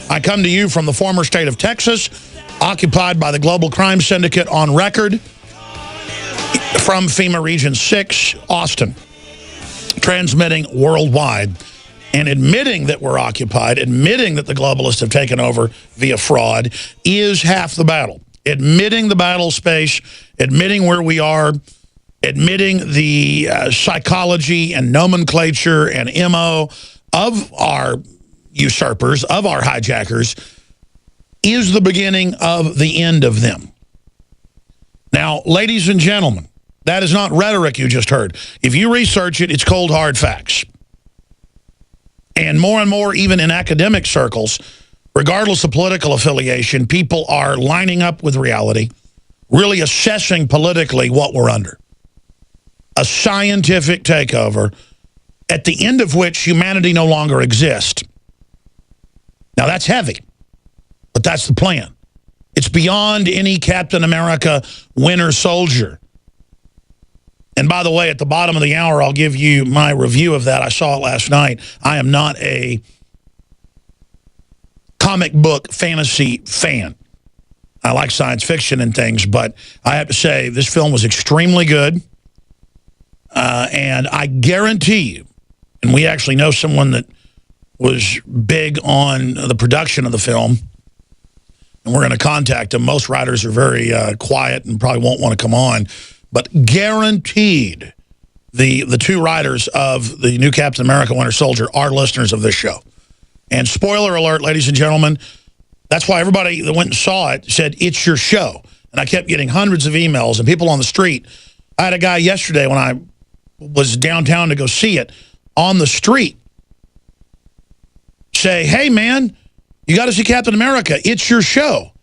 I come to you from the former state of Texas, occupied by the global crime syndicate on record, from FEMA Region 6, Austin, transmitting worldwide and admitting that we're occupied, admitting that the globalists have taken over via fraud, is half the battle. Admitting the battle space, admitting where we are, admitting the psychology and nomenclature and MO of our usurpers, of our hijackers, is the beginning of the end of them. Now, ladies and gentlemen, that is not rhetoric you just heard. If you research it, it's cold, hard facts. And more, even in academic circles, regardless of political affiliation, people are lining up with reality, really assessing politically what we're under. A scientific takeover, at the end of which humanity no longer exists. Now, that's heavy, but that's the plan. It's beyond any Captain America Winter Soldier. And by the way, at the bottom of the hour, I'll give you my review of that. I saw it last night. I am not a comic book fantasy fan. I like science fiction and things, but I have to say this film was extremely good. And I guarantee you, and we actually know someone that was big on the production of the film, and we're going to contact him. Most writers are very quiet and probably won't want to come on, but guaranteed the two writers of the new Captain America Winter Soldier are listeners of this show. And spoiler alert, ladies and gentlemen, that's why everybody that went and saw it said, it's your show. And I kept getting hundreds of emails and people on the street. I had a guy yesterday when I was downtown to go see it, on the street, say, hey, man, you got to see Captain America. It's your show.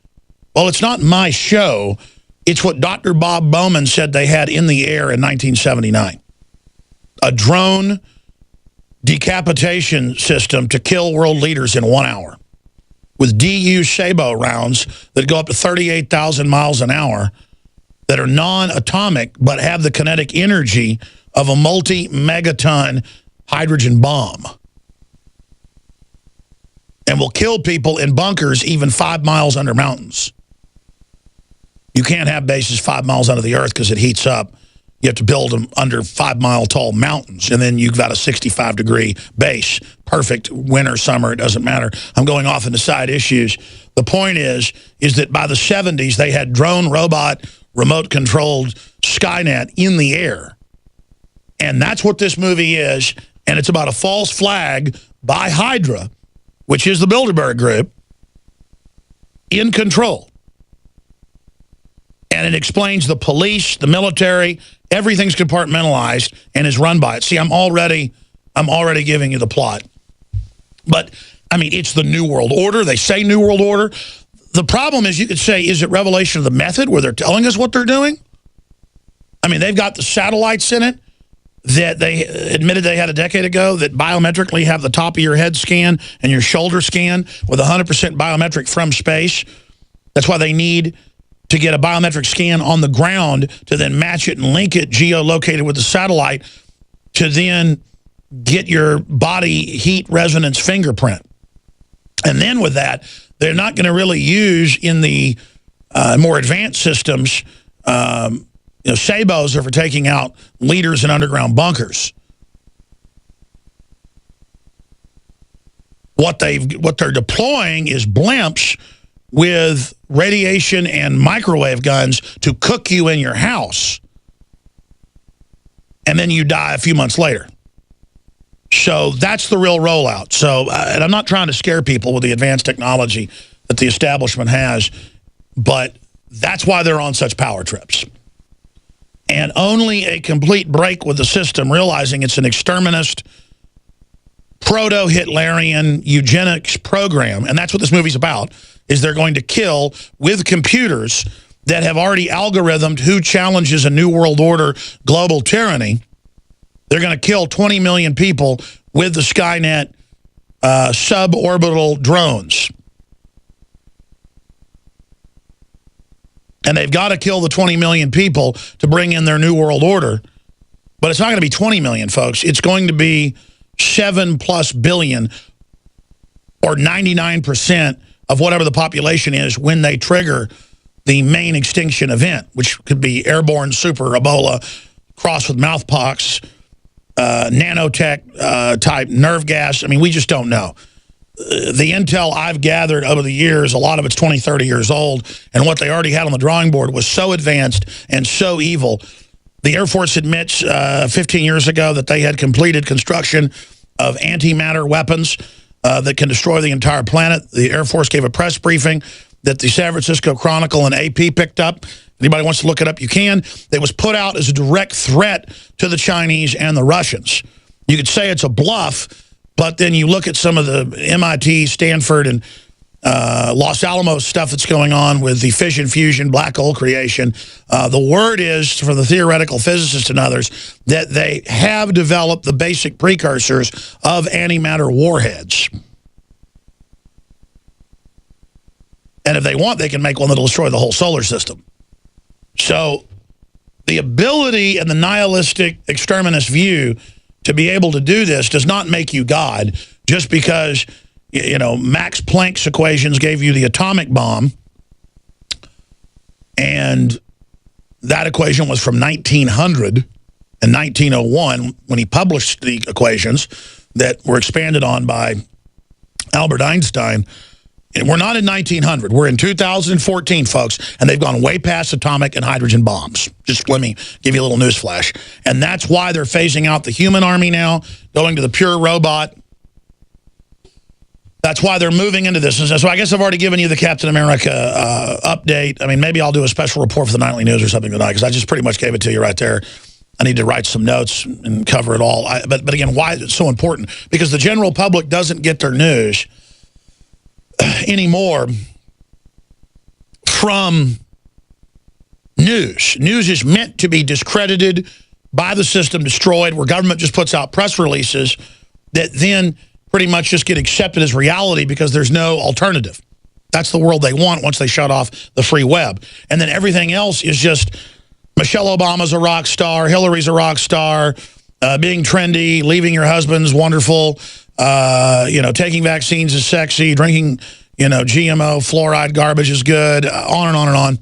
Well, it's not my show. It's what Dr. Bob Bowman said they had in the air in 1979. A drone decapitation system to kill world leaders in 1 hour with DU Shabo rounds that go up to 38,000 miles an hour that are non-atomic but have the kinetic energy of a multi-megaton hydrogen bomb. And will kill people in bunkers even 5 miles under mountains. You can't have bases 5 miles under the earth because it heats up. You have to build them under 5-mile tall mountains, and then you've got a 65-degree base. Perfect winter, summer, it doesn't matter. I'm going off into side issues. The point is that by the 70s, they had drone, robot, remote-controlled Skynet in the air. And that's what this movie is, and it's about a false flag by Hydra, which is the Bilderberg Group, in control. And it explains the police, the military, everything's compartmentalized and is run by it. See, I'm already giving you the plot. But, I mean, it's the New World Order. They say New World Order. The problem is, you could say, is it revelation of the method where they're telling us what they're doing? I mean, they've got the satellites in it that they admitted they had a decade ago that biometrically have the top of your head scan and your shoulder scan with 100% biometric from space. That's why they need to get a biometric scan on the ground to then match it and link it geolocated with the satellite to then get your body heat resonance fingerprint. And then with that, they're not going to really use in the more advanced systems Sabos are for taking out leaders in underground bunkers. What they're deploying is blimps with radiation and microwave guns to cook you in your house. And then you die a few months later. So that's the real rollout. So, and I'm not trying to scare people with the advanced technology that the establishment has, but that's why they're on such power trips. And only a complete break with the system, realizing it's an exterminist, proto-Hitlerian eugenics program, and that's what this movie's about, is they're going to kill with computers that have already algorithmed who challenges a New World Order global tyranny. They're going to kill 20 million people with the Skynet suborbital drones. And they've got to kill the 20 million people to bring in their New World Order. But it's not going to be 20 million, folks. It's going to be 7+ billion or 99% of whatever the population is when they trigger the main extinction event, which could be airborne super Ebola, crossed with mouthpox, nanotech type nerve gas. I mean, we just don't know. The intel I've gathered over the years, a lot of it's 20, 30 years old, and what they already had on the drawing board was so advanced and so evil. The Air Force admits 15 years ago that they had completed construction of antimatter weapons that can destroy the entire planet. The Air Force gave a press briefing that the San Francisco Chronicle and AP picked up. Anybody wants to look it up, you can. It was put out as a direct threat to the Chinese and the Russians. You could say it's a bluff, but then you look at some of the MIT, Stanford, and Los Alamos stuff that's going on with the fission fusion, black hole creation. The word is, for the theoretical physicists and others, that they have developed the basic precursors of antimatter warheads. And if they want, they can make one that'll destroy the whole solar system. So the ability and the nihilistic exterminist view to be able to do this does not make you God just because, you know, Max Planck's equations gave you the atomic bomb, and that equation was from 1900 and 1901 when he published the equations that were expanded on by Albert Einstein. And we're not in 1900. We're in 2014, folks, and they've gone way past atomic and hydrogen bombs. Just let me give you a little news flash. And that's why they're phasing out the human army now, going to the pure robot. That's why they're moving into this. And so I guess I've already given you the Captain America update. I mean, maybe I'll do a special report for the Nightly News or something tonight, because I just pretty much gave it to you right there. I need to write some notes and cover it all. But again, why is it so important? Because the general public doesn't get their news anymore from news. News is meant to be discredited, by the system, destroyed, where government just puts out press releases that then pretty much just get accepted as reality because there's no alternative. That's the world they want once they shut off the free web. And then everything else is just Michelle Obama's a rock star, Hillary's a rock star, being trendy, leaving your husband's wonderful, you know, taking vaccines is sexy, drinking, you know, GMO, fluoride garbage is good, on and on and on.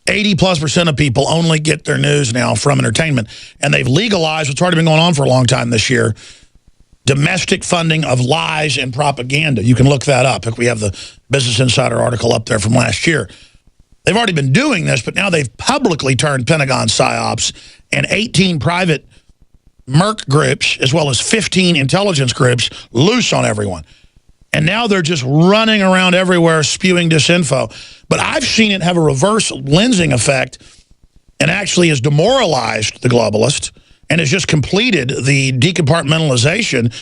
80+% of people only get their news now from entertainment. And they've legalized what's already been going on for a long time this year, domestic funding of lies and propaganda. You can look that up. We have the Business Insider article up there from last year. They've already been doing this, but now they've publicly turned Pentagon psyops and 18 private Merc groups, as well as 15 intelligence groups, loose on everyone. And now they're just running around everywhere spewing disinfo. But I've seen it have a reverse lensing effect and actually has demoralized the globalists and has just completed the decompartmentalization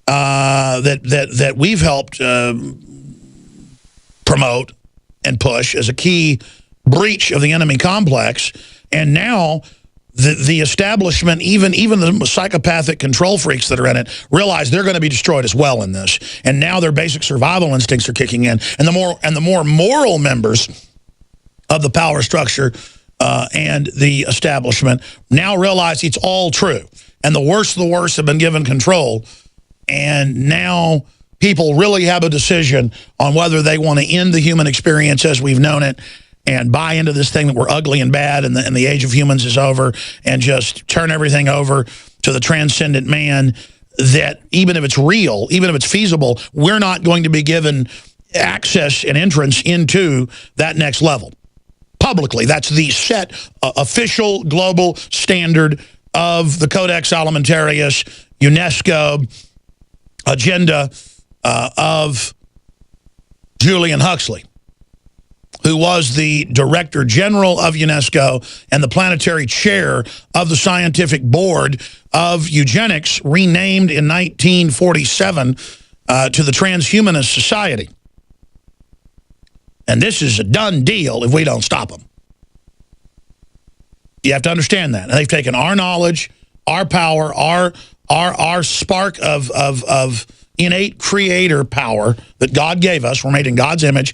that we've helped promote and push as a key breach of the enemy complex. And now the establishment, even the psychopathic control freaks that are in it, realize they're going to be destroyed as well in this. And now their basic survival instincts are kicking in. And the more moral members of the power structure and the establishment now realize it's all true. And the worst of the worst have been given control. And now people really have a decision on whether they want to end the human experience as we've known it and buy into this thing that we're ugly and bad and the age of humans is over, and just turn everything over to the transcendent man, that even if it's real, even if it's feasible, we're not going to be given access and entrance into that next level. Publicly, that's the set official global standard of the Codex Alimentarius, UNESCO agenda of Julian Huxley, who was the Director General of UNESCO and the planetary chair of the scientific board of eugenics, renamed in 1947 to the Transhumanist Society. And this is a done deal if we don't stop them. You have to understand that. And they've taken our knowledge, our power, our spark of innate creator power that God gave us. We're made in God's image.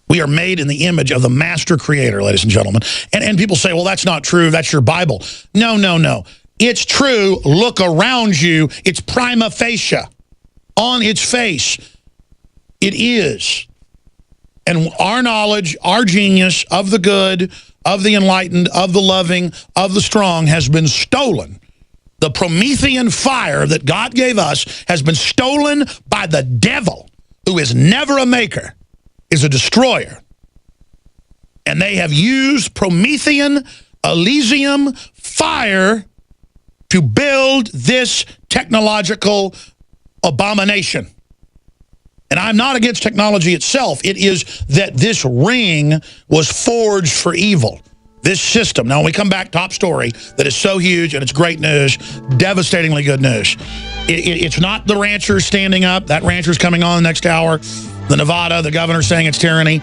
We are made in the image of the master creator, ladies and gentlemen. And people say, well, that's not true. That's your Bible. No, no, no. It's true. Look around you. It's prima facie. on its face. It is. And our knowledge, our genius of the good, of the enlightened, of the loving, of the strong has been stolen. The Promethean fire that God gave us has been stolen by the devil, who is never a maker, is a destroyer. And they have used Promethean, Elysium fire to build this technological abomination. And I'm not against technology itself. It is that this ring was forged for evil. This system. Now, when we come back, top story that is so huge, and it's great news, devastatingly good news. It's not the ranchers standing up. That rancher's coming on the next hour. The Nevada, the governor saying it's tyranny.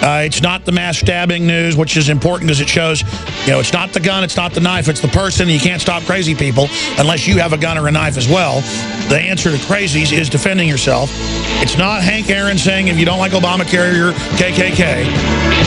It's not the mass stabbing news, which is important because it shows, it's not the gun, it's not the knife, it's the person. You can't stop crazy people unless you have a gun or a knife as well. The answer to crazies is defending yourself. It's not Hank Aaron saying if you don't like Obamacare, you're KKK.